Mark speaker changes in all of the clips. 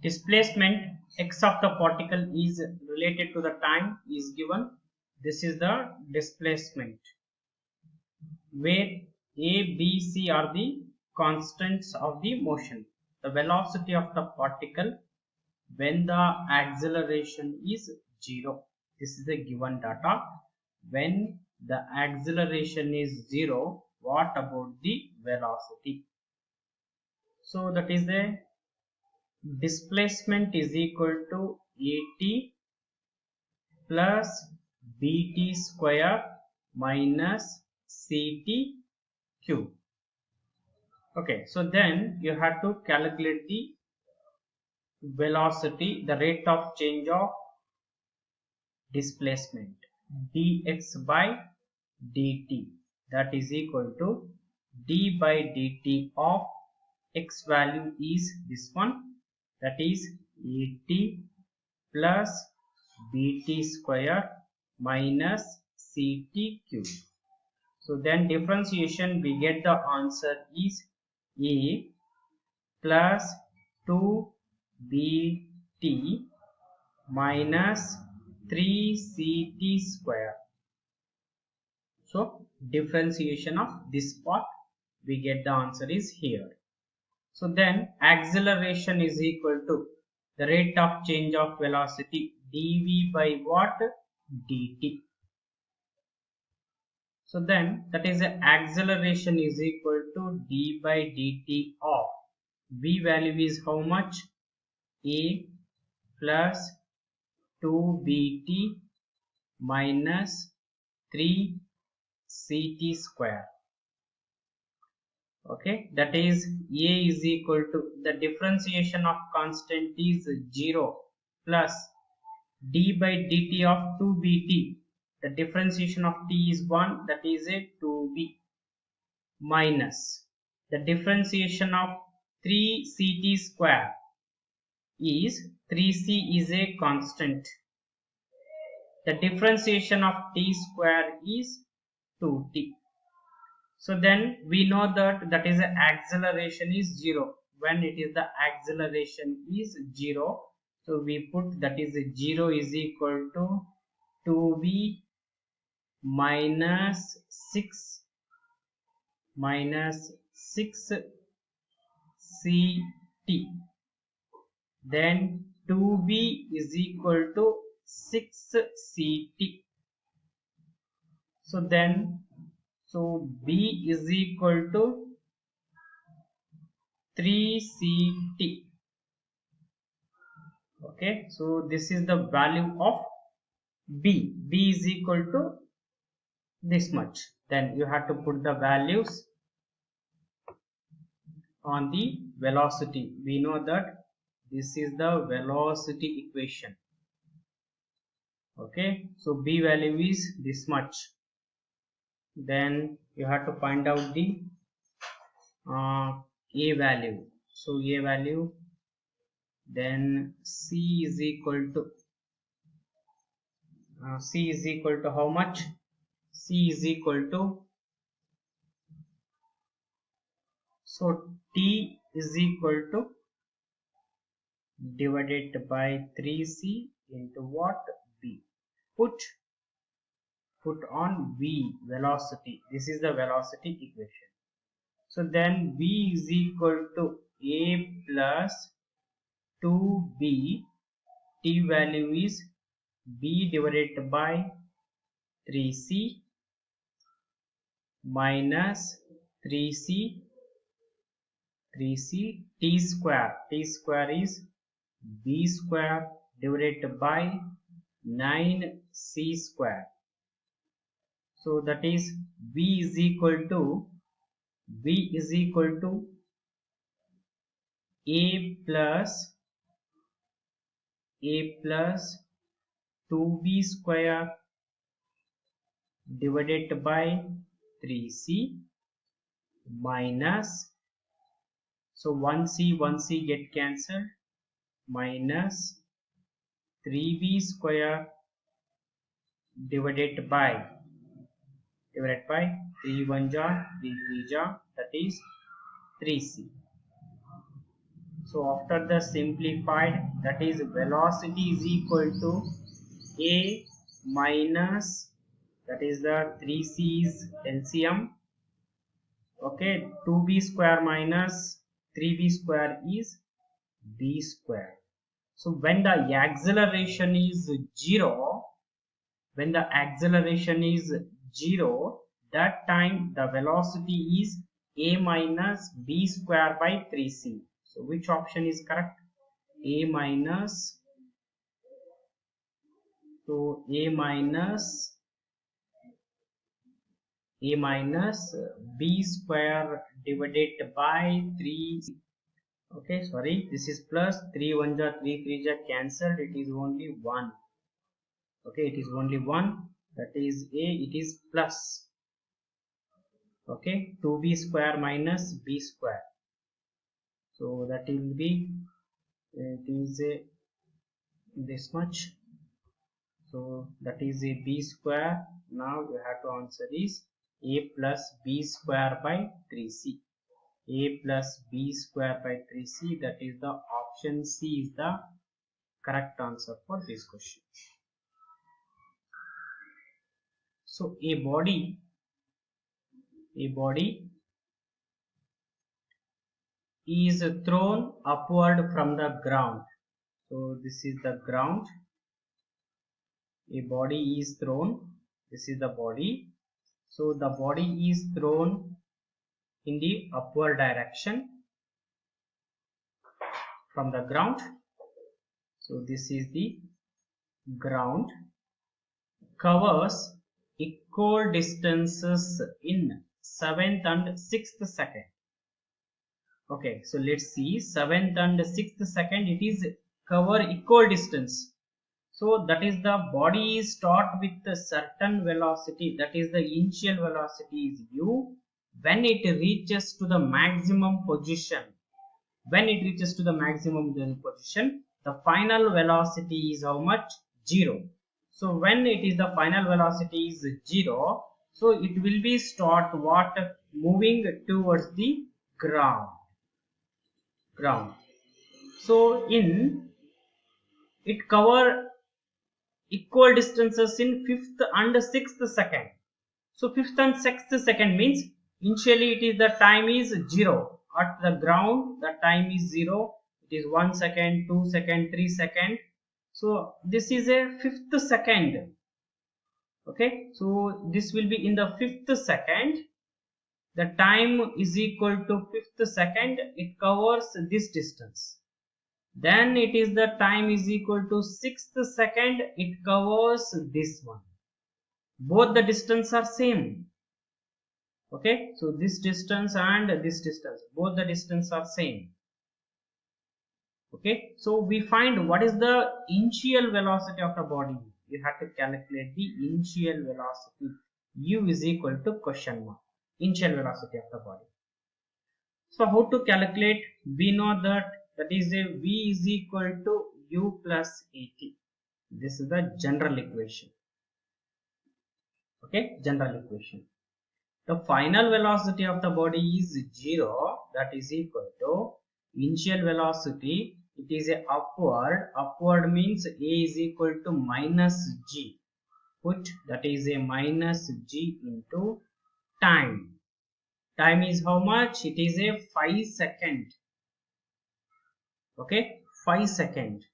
Speaker 1: displacement x of the particle is related to the time is given. This is the displacement where a, b, c are the constants of the motion. The velocity of the particle when the acceleration is 0. This is the given data. When the acceleration is 0, what about the velocity? So that is the displacement is equal to at plus bt square minus ct cube. Okay, so then you have to calculate the velocity, the rate of change of displacement dx by dt, that is equal to d by dt of x value is this one, that is at plus bt square minus ct cube. So then differentiation we get the answer is a plus 2bt minus 3ct square. So differentiation of this part we get the answer is here. So then acceleration is equal to the rate of change of velocity dv by what? Dt. So then that is the acceleration is equal to d by dt of v value is how much? A plus 2bt minus 3ct square. Okay, that is a is equal to the differentiation of constant is 0 plus d by dt of 2bt, the differentiation of t is 1, that is a 2b, minus the differentiation of 3ct square is 3c is a constant, the differentiation of t square is 2t. So then we know that that is the acceleration is 0. When it is the acceleration is 0, so we put that is 0 is equal to 2b minus 6 ct. Then 2b is equal to 6ct. So then b is equal to 3ct. Okay, so this is the value of b. B is equal to this much. Then you have to put the values on the velocity. We know that this is the velocity equation. Okay, so b value is this much. Then you have to find out the a value. So a value, then c is equal to how much? C is equal to, so t is equal to divided by 3c into what? B. Put on v, velocity. This is the velocity equation. So then v is equal to a plus 2b, t value is b divided by 3c minus 3c t square is b square divided by 9c square. So that is v is equal to a plus 2b square divided by 3c minus, so 1c get cancelled, minus 3b square divided by 3 1 ja 3 3 ja, that is 3c. So after the simplified, that is velocity is equal to a minus, that is the 3c's LCM. Okay, 2b square minus 3b square is b square. So when the acceleration is 0, when the acceleration is 0, that time the velocity is a minus b square by 3c. So which option is correct? A minus, so a minus b square divided by 3. Okay, sorry, this is plus 3 1 ja 3 3 ja cancelled, it is only 1. Okay, it is only 1, that is a, it is plus. Okay, 2b square minus b square, so that will be, it is a this much, so that is a b square. Now you have to answer is a plus b square by 3c. A plus b square by 3c, that is the option C is the correct answer for this question. So a body is thrown upward from the ground. So this is the ground. A body is thrown, this is the body. So the body is thrown in the upward direction from the ground. So this is the ground, covers equal distances in 7th and 6th second. Okay, so let's see, 7th and 6th second, it is cover equal distance. So that is the body is start with a certain velocity, that is the initial velocity is u. When it reaches to the maximum position, the final velocity is how much? 0. So when it is the final velocity is 0, so it will be start what? Moving towards the ground. So in it cover equal distances in 5th and 6th second. So 5th and 6th second means initially it is the time is 0 at the ground, the time is 0, it is 1 second, 2 second, 3 second. So this is a 5th second. Okay, so this will be in the 5th second, the time is equal to 5th second, it covers this distance. Then it is the time is equal to 6th second, it covers this one. Both the distance are same. Okay, so this distance and this distance, both the distance are same. Okay, so we find what is the initial velocity of the body. You have to calculate the initial velocity. U is equal to question mark, initial velocity of the body. So how to calculate? We know that is a V is equal to U plus AT. This is the general equation. Okay, general equation. The final velocity of the body is 0, that is equal to initial velocity, it is a upward means A is equal to minus G, put that is a minus G into time. Time is how much? It is a 5 second. Okay, 5 second.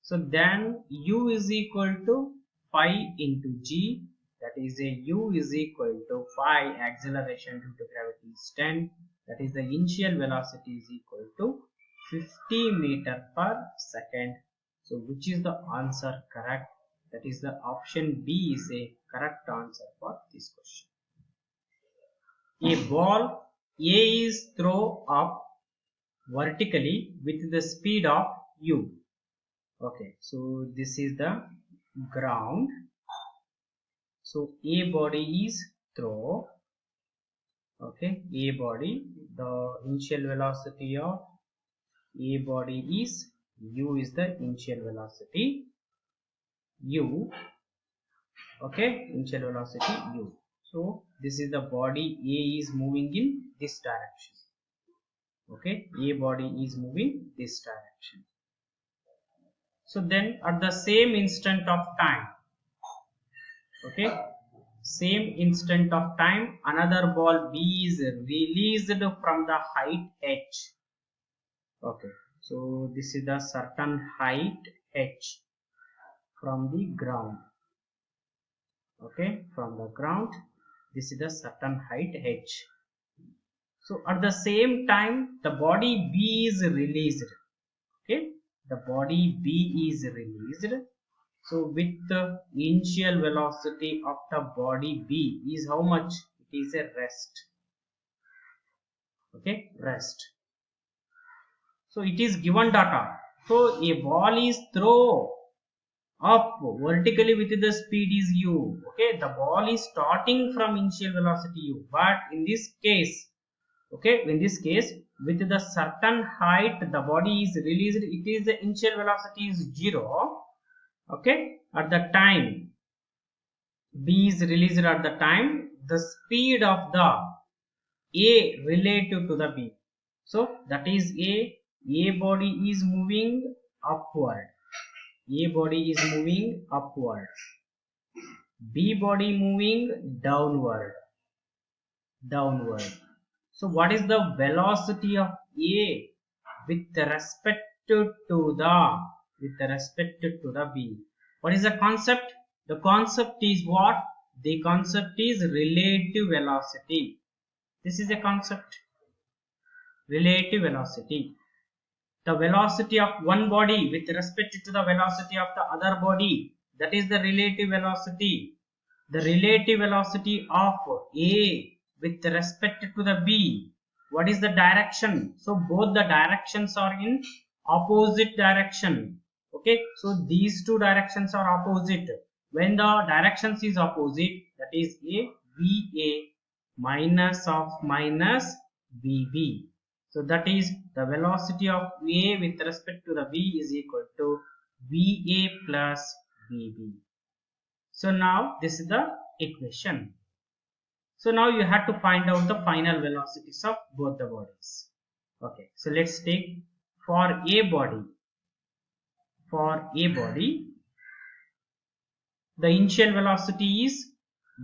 Speaker 1: So then U is equal to 5 into G, that is a U is equal to 5, acceleration due to gravity is 10, that is the initial velocity is equal to 50 meter per second. So which is the answer correct? That is the option B is a correct answer for this question. A ball A is thrown up vertically with the speed of U. Okay, so this is the ground. So A body is throw. Okay, A body, the initial velocity of A body is U is the initial velocity U. Okay, initial velocity U. So this is the body A is moving in this direction. Okay, A body is moving this direction. So then at the same instant of time, okay, same instant of time, another ball B is released from the height h. Okay, so this is the certain height h from the ground. Okay, from the ground, this is the certain height h. So at the same time, the body B is released. Okay, the body B is released. So with the initial velocity of the body B is how much? It is a rest. Okay, rest. So it is given data. So a ball is thrown up vertically with the speed is u. Okay, the ball is starting from initial velocity u, but in this case, okay, in this case with the certain height the body is released, it is the initial velocity is 0. Okay, at the time B is released, at the time the speed of the A relative to the B, so that is A body is moving upward, A body is moving upward, B body moving downward. So what is the velocity of A with respect to the B? What is the concept? The concept is what? The concept is relative velocity. This is a concept. Relative velocity. The velocity of one body with respect to the velocity of the other body. That is the relative velocity. The relative velocity of A with respect to the B. What is the direction? So both the directions are in opposite direction. Okay, so these two directions are opposite. When the directions is opposite, that is a VA minus of minus VB. So that is the velocity of A with respect to the B is equal to VA plus VB. So now this is the equation. So now you have to find out the final velocities of both the bodies. Okay, so let's take for A body. For A body, the initial velocity is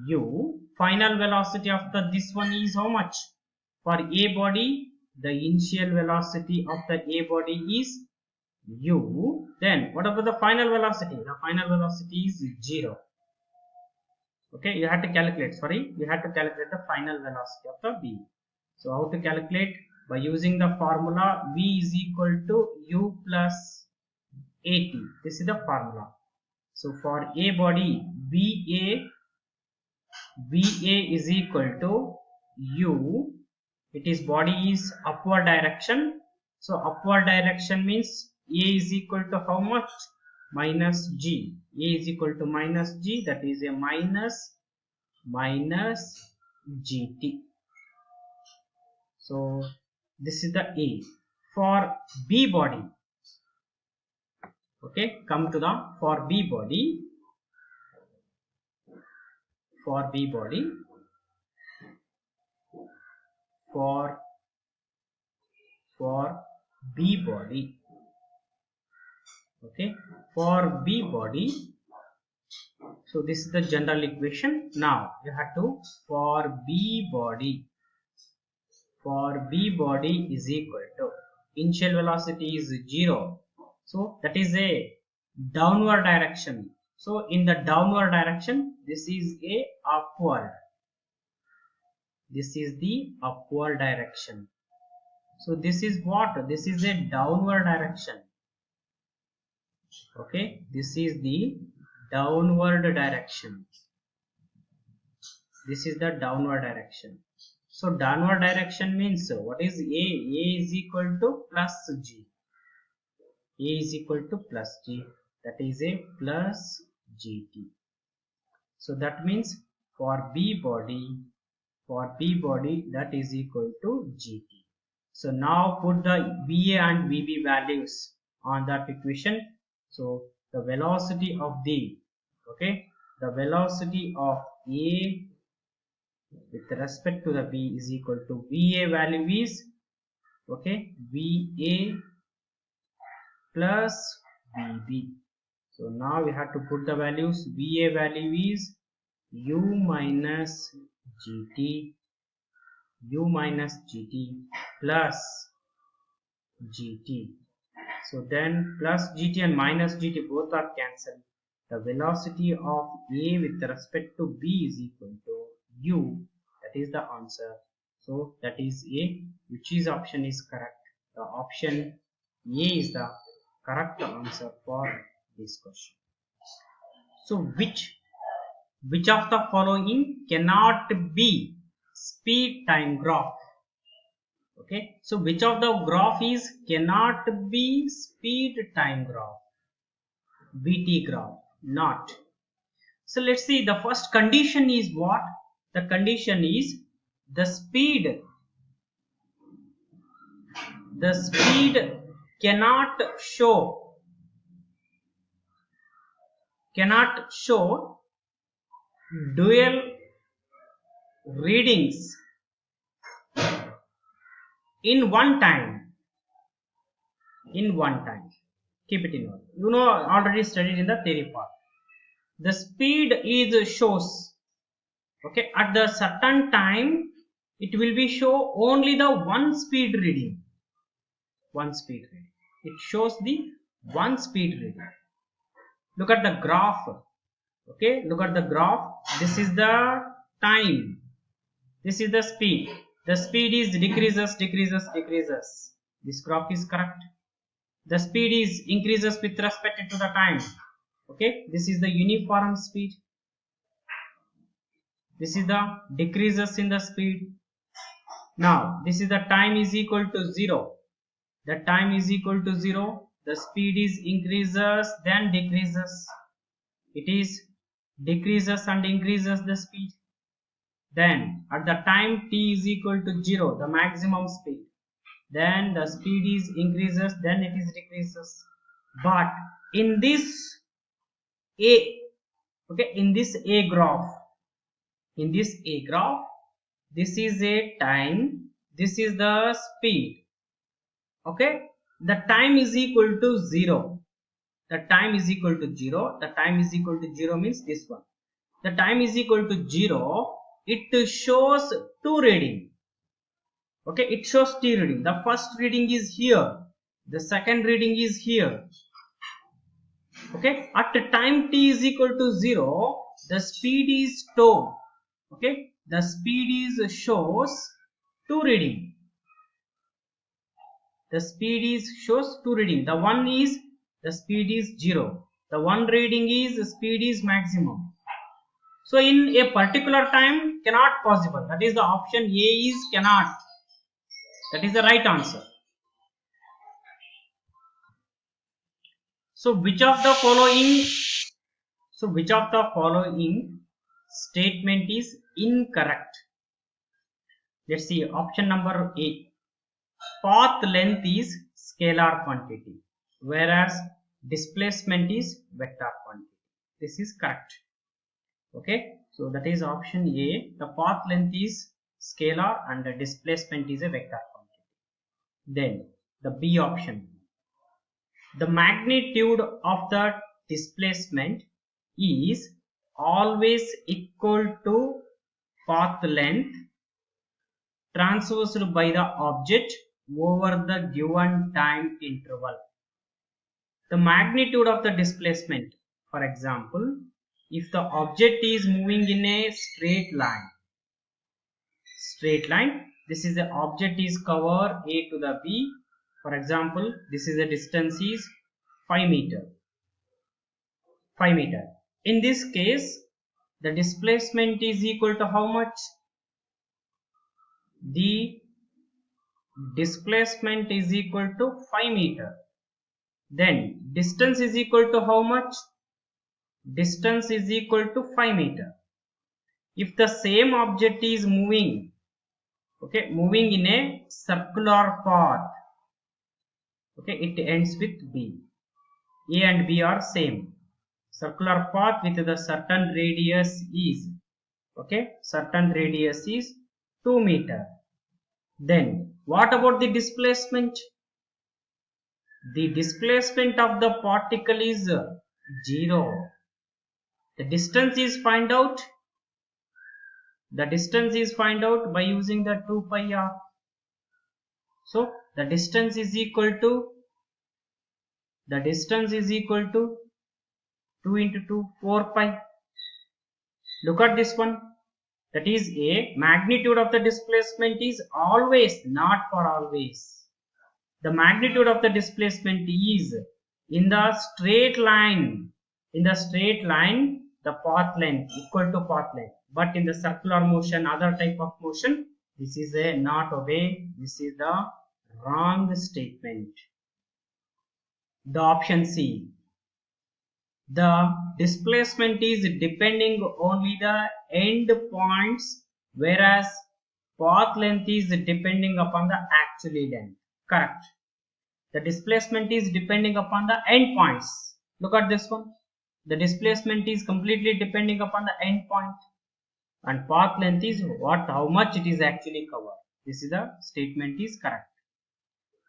Speaker 1: u. Final velocity of this one is how much? For A body, the initial velocity of the A body is u. Then what about the final velocity? The final velocity is 0. Okay, you have to calculate, the final velocity of the B. So how to calculate? By using the formula V is equal to u plus AT. This is the formula. So for A body, VA is equal to u. It is body is upward direction. So upward direction means A is equal to how much? Minus G. A is equal to minus G, that is a minus GT. So this is the A. For B body, okay, come to the for B body. For B body, for B body, okay, for B body. So this is the general equation. Now you have to for B body is equal to initial velocity is 0. So that is a downward direction. So in the downward direction, this is a upward. This is the upward direction. So this is what? This is a downward direction. Okay, this is the downward direction. This is the downward direction. So downward direction means what is A? A is equal to plus G. A is equal to plus G. That is a plus GT. So that means for B body that is equal to GT. So now put the VA and VB values on that equation. So the velocity of the velocity of A with respect to the B is equal to VA value is Okay, VA plus VB. So now we have to put the values. VA value is U minus GT, U minus GT plus GT. So then plus GT and minus GT both are cancelled. The velocity of A with respect to B is equal to U. That is the answer. So that is A. Which is option is correct? The option A is the correct answer for this question. So which of the following cannot be speed time graph? Okay, so which of the graph is cannot be speed time graph? VT graph, not. So let's see, the first condition is what? The condition is the speed cannot show dual readings in one time. Keep it in mind. You know, already studied in the theory part. The speed is shows, okay, at the certain time it will be show only the one speed reading. It shows the one speed reading. Look at the graph. Okay, look at the graph. This is the time. This is the speed. The speed is decreases. This graph is correct. The speed is increases with respect to the time. Okay, this is the uniform speed. This is the decreases in the speed. Now this is the time is equal to 0. The time is equal to 0. The speed is increases then decreases. It is decreases and increases the speed. Then at the time t is equal to 0, the maximum speed, then the speed is increases, then it is decreases. But in this A, okay, in this A graph, this is a time, this is the speed. Okay, the time is equal to 0. The time is equal to 0. The time is equal to 0 means this one. The time is equal to 0. It shows two reading. Okay, it shows two reading. The first reading is here. The second reading is here. Okay, at the time t is equal to 0, the speed is tau. Okay, the speed is shows two reading. The speed is shows two reading. The one is the speed is 0. The one reading is speed is maximum. So in a particular time cannot possible. That is the option A is cannot. That is the right answer. So which of the following statement is incorrect? Let's see, option number A. Path length is scalar quantity, whereas displacement is vector quantity. This is correct. Okay, so that is option A. The path length is scalar and the displacement is a vector quantity. Then the B option. The magnitude of the displacement is always equal to path length traversed by the object over the given time interval. The magnitude of the displacement, for example, if the object is moving in a straight line, this is the object is cover A to the B. For example, this is the distance is 5 meter. In this case, the displacement is equal to how much? The displacement is equal to 5 meter. Then distance is equal to how much? Distance is equal to 5 meter. If the same object is moving, okay, moving in a circular path, okay, it ends with B. A and B are same. Circular path with the certain radius is, okay, certain radius is 2 meter. Then What about the displacement? The displacement of the particle is 0. The distance is find out. The distance is find out by using the 2 pi r. So the distance is equal to 2 into 2, 4 pi. Look at this one. That is a magnitude of the displacement is always, not for always. The magnitude of the displacement is in the straight line. In the straight line, the path length equal to path length. But in the circular motion, other type of motion, this is a not obey. This is the wrong statement. The option C. The displacement is depending only the end points, whereas path length is depending upon the actual length. Correct. The displacement is depending upon the end points. Look at this one. The displacement is completely depending upon the end point, and path length is how much it is actually covered. This is the statement is correct.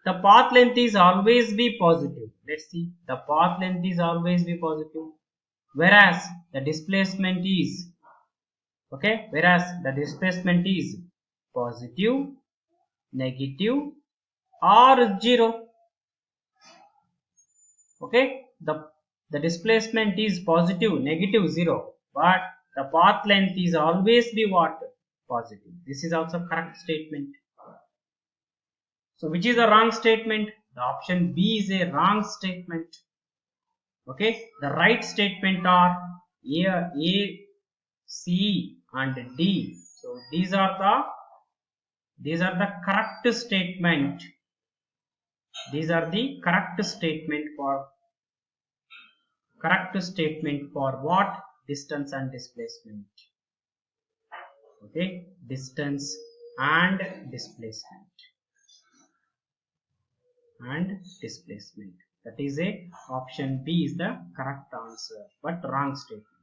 Speaker 1: The path length is always be positive. Let's see. The path length is always be positive, whereas the displacement is positive, negative, or 0. Okay, the displacement is positive, negative, 0, but the path length is always be what? Positive. This is also correct statement. So which is a wrong statement? The option B is a wrong statement. Okay, the right statement are A, C and D. So these are the correct statement. These are the correct statement for what? Distance and displacement. Okay, distance and displacement. That is a option B is the correct answer, but wrong statement.